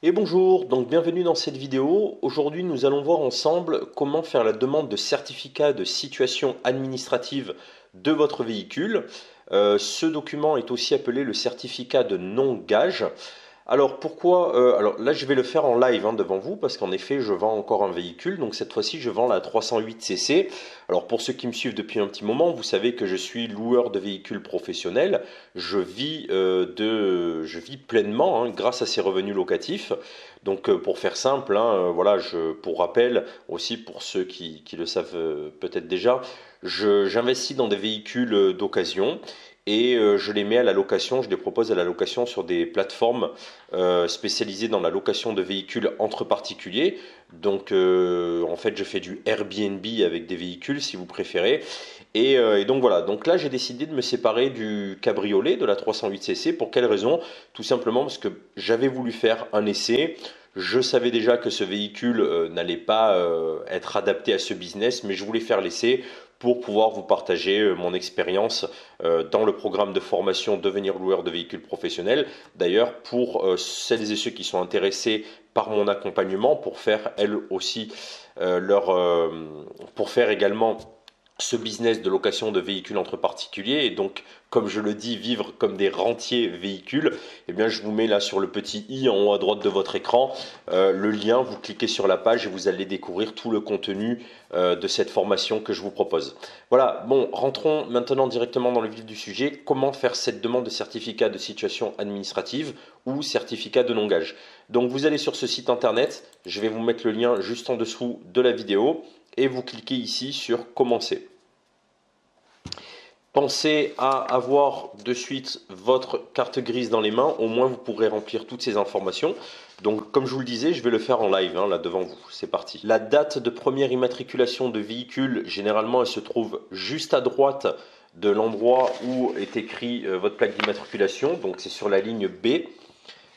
Et bonjour, donc bienvenue dans cette vidéo. Aujourd'hui, nous allons voir ensemble comment faire la demande de certificat de situation administrative de votre véhicule. Ce document est aussi appelé le certificat de non-gage. Alors pourquoi alors là je vais le faire en live devant vous parce qu'en effet je vends encore un véhicule, donc cette fois-ci je vends la 308cc. Alors pour ceux qui me suivent depuis un petit moment, vous savez que je suis loueur de véhicules professionnels. Je vis pleinement grâce à ces revenus locatifs. Donc pour faire simple, voilà, pour rappel aussi pour ceux qui le savent peut-être déjà, j'investis dans des véhicules d'occasion et je les mets à la location, je les propose à la location sur des plateformes spécialisées dans la location de véhicules entre particuliers. Donc en fait je fais du Airbnb avec des véhicules si vous préférez. Et donc voilà, donc là j'ai décidé de me séparer du cabriolet de la 308cc. Pour quelle raison? Tout simplement parce que j'avais voulu faire un essai. Je savais déjà que ce véhicule n'allait pas être adapté à ce business, mais je voulais faire l'essai pour pouvoir vous partager mon expérience dans le programme de formation Devenir loueur de véhicules professionnels. D'ailleurs, pour celles et ceux qui sont intéressés par mon accompagnement, pour faire elles aussi pour faire également ce business de location de véhicules entre particuliers et donc comme je le dis vivre comme des rentiers véhicules, eh bien je vous mets là sur le petit i en haut à droite de votre écran le lien, vous cliquez sur la page et vous allez découvrir tout le contenu de cette formation que je vous propose. Voilà, bon, rentrons maintenant directement dans le vif du sujet. Comment faire cette demande de certificat de situation administrative ou certificat de non-gage? Donc vous allez sur ce site internet, je vais vous mettre le lien juste en dessous de la vidéo et vous cliquez ici sur commencer. Pensez à avoir de suite votre carte grise dans les mains, au moins vous pourrez remplir toutes ces informations. Donc comme je vous le disais, je vais le faire en live là devant vous, c'est parti. La date de première immatriculation de véhicule, généralement elle se trouve juste à droite de l'endroit où est écrit votre plaque d'immatriculation, donc c'est sur la ligne B.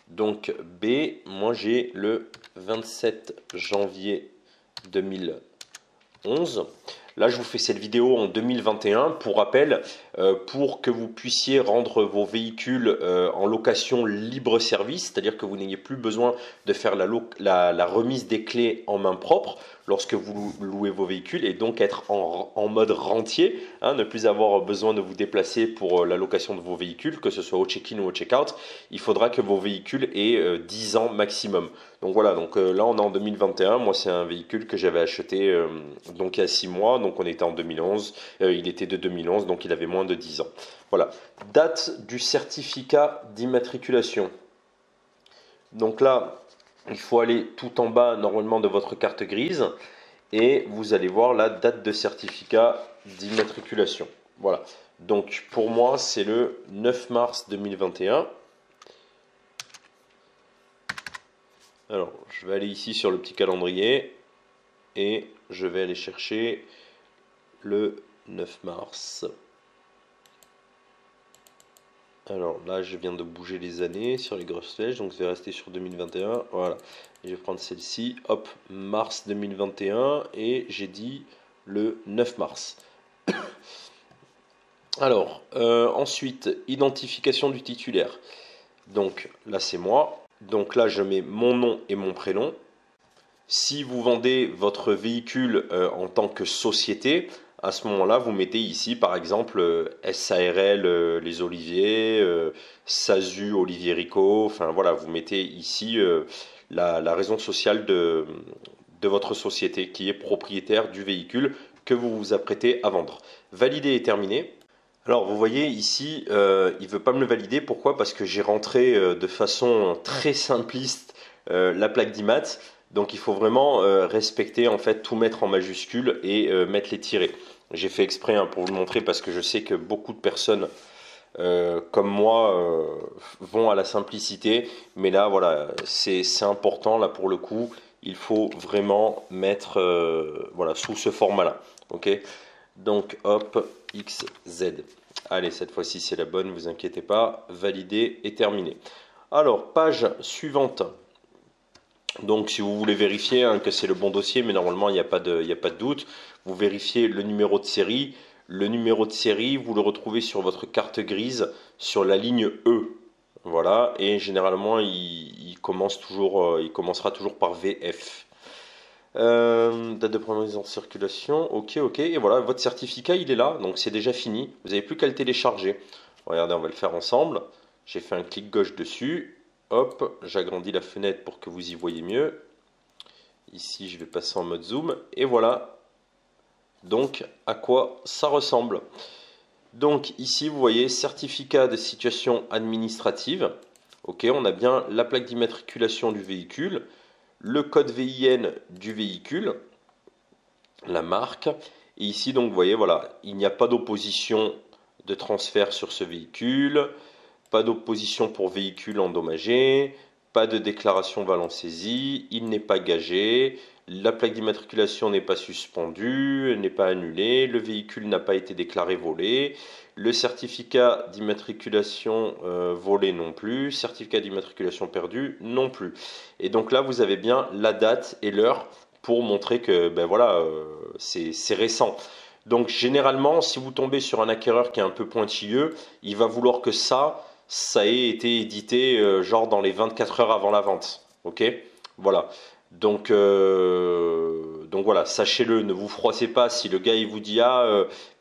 Donc B, moi j'ai le 27 janvier 2011. Là, je vous fais cette vidéo en 2021 pour rappel, pour que vous puissiez rendre vos véhicules en location libre-service, c'est-à-dire que vous n'ayez plus besoin de faire la remise des clés en main propre lorsque vous louez vos véhicules et donc être en mode rentier, ne plus avoir besoin de vous déplacer pour la location de vos véhicules, que ce soit au check-in ou au check-out. Il faudra que vos véhicules aient 10 ans maximum. Donc voilà, donc là on est en 2021, moi c'est un véhicule que j'avais acheté donc il y a 6 mois, donc on était en 2011, il était de 2011, donc il avait moins de 10 ans. Voilà, date du certificat d'immatriculation. Donc là, il faut aller tout en bas normalement de votre carte grise et vous allez voir la date de certificat d'immatriculation. Voilà, donc pour moi c'est le 9 mars 2021. Alors, je vais aller ici sur le petit calendrier et je vais aller chercher le 9 mars. Alors là, je viens de bouger les années sur les grosses flèches, donc je vais rester sur 2021. Voilà, et je vais prendre celle-ci. Hop, mars 2021 et j'ai dit le 9 mars. Alors, ensuite, identification du titulaire. Donc là, c'est moi. Donc là, je mets mon nom et mon prénom. Si vous vendez votre véhicule en tant que société, à ce moment-là, vous mettez ici par exemple SARL Les Oliviers, SASU Olivier Rico, enfin voilà, vous mettez ici la raison sociale de votre société qui est propriétaire du véhicule que vous vous apprêtez à vendre. Valider et terminer. Alors vous voyez ici, il ne veut pas me le valider. Pourquoi? Parce que j'ai rentré de façon très simpliste la plaque d'IMAT. Donc il faut vraiment respecter, en fait, tout mettre en majuscule et mettre les tirets. J'ai fait exprès pour vous le montrer parce que je sais que beaucoup de personnes comme moi vont à la simplicité. Mais là, voilà, c'est important là pour le coup. Il faut vraiment mettre voilà, sous ce format-là. Ok? Donc hop, XZ. Allez, cette fois-ci c'est la bonne, vous inquiétez pas. Valider et terminé. Alors, page suivante. Donc si vous voulez vérifier que c'est le bon dossier, mais normalement il n'y a pas de doute, vous vérifiez le numéro de série. Le numéro de série, vous le retrouvez sur votre carte grise sur la ligne E. Voilà, et généralement il il commencera toujours par VF. Date de première mise en circulation, ok, et voilà, votre certificat il est là, donc c'est déjà fini, vous n'avez plus qu'à le télécharger. Regardez, on va le faire ensemble. J'ai fait un clic gauche dessus, hop, j'agrandis la fenêtre pour que vous y voyez mieux. Ici je vais passer en mode zoom, et voilà donc à quoi ça ressemble. Donc ici vous voyez certificat de situation administrative. Ok, on a bien la plaque d'immatriculation du véhicule, le code VIN du véhicule, la marque. Et ici donc vous voyez voilà, il n'y a pas d'opposition de transfert sur ce véhicule, pas d'opposition pour véhicule endommagé, pas de déclaration valant saisie, il n'est pas gagé, la plaque d'immatriculation n'est pas suspendue, n'est pas annulée, le véhicule n'a pas été déclaré volé, le certificat d'immatriculation volé non plus, certificat d'immatriculation perdu non plus. Et donc là, vous avez bien la date et l'heure pour montrer que ben voilà, c'est récent. Donc généralement, si vous tombez sur un acquéreur qui est un peu pointilleux, il va vouloir que ça ait été édité genre dans les 24 heures avant la vente. Ok, voilà. Donc voilà, sachez-le, ne vous froissez pas si le gars il vous dit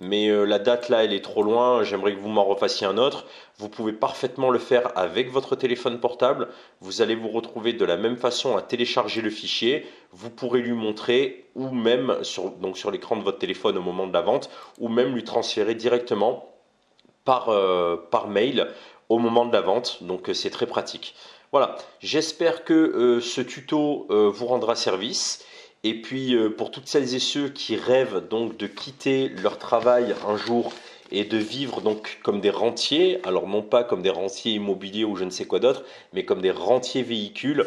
mais la date là elle est trop loin, j'aimerais que vous m'en refassiez un autre. Vous pouvez parfaitement le faire avec votre téléphone portable. Vous allez vous retrouver de la même façon à télécharger le fichier. Vous pourrez lui montrer ou même sur l'écran de votre téléphone au moment de la vente, ou même lui transférer directement par mail au moment de la vente. Donc c'est très pratique. Voilà, j'espère que ce tuto vous rendra service. Et puis pour toutes celles et ceux qui rêvent donc de quitter leur travail un jour et de vivre donc comme des rentiers, alors non pas comme des rentiers immobiliers ou je ne sais quoi d'autre, mais comme des rentiers véhicules.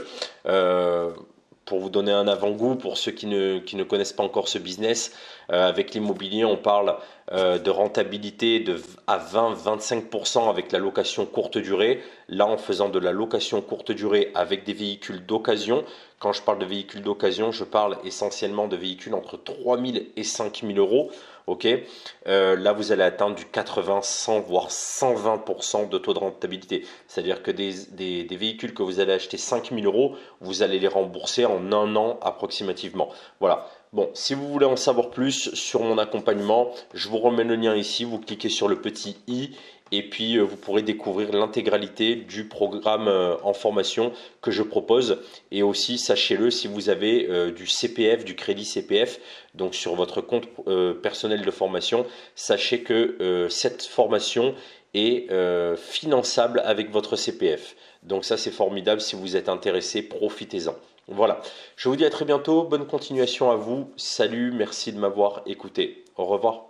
Pour vous donner un avant-goût, pour ceux qui ne connaissent pas encore ce business, avec l'immobilier, on parle de rentabilité à 20-25% avec la location courte durée. Là, en faisant de la location courte durée avec des véhicules d'occasion, quand je parle de véhicules d'occasion, je parle essentiellement de véhicules entre 3 000 et 5 000 euros. Ok, là vous allez atteindre du 80, 100 voire 120% de taux de rentabilité. C'est-à-dire que des véhicules que vous allez acheter 5 000 euros, vous allez les rembourser en un an approximativement. Voilà. Bon, si vous voulez en savoir plus sur mon accompagnement, je vous remets le lien ici. Vous cliquez sur le petit i. Et puis, vous pourrez découvrir l'intégralité du programme en formation que je propose. Et aussi, sachez-le, si vous avez du CPF, du crédit CPF, donc sur votre compte personnel de formation, sachez que cette formation est finançable avec votre CPF. Donc ça, c'est formidable. Si vous êtes intéressé, profitez-en. Voilà. Je vous dis à très bientôt. Bonne continuation à vous. Salut, merci de m'avoir écouté. Au revoir.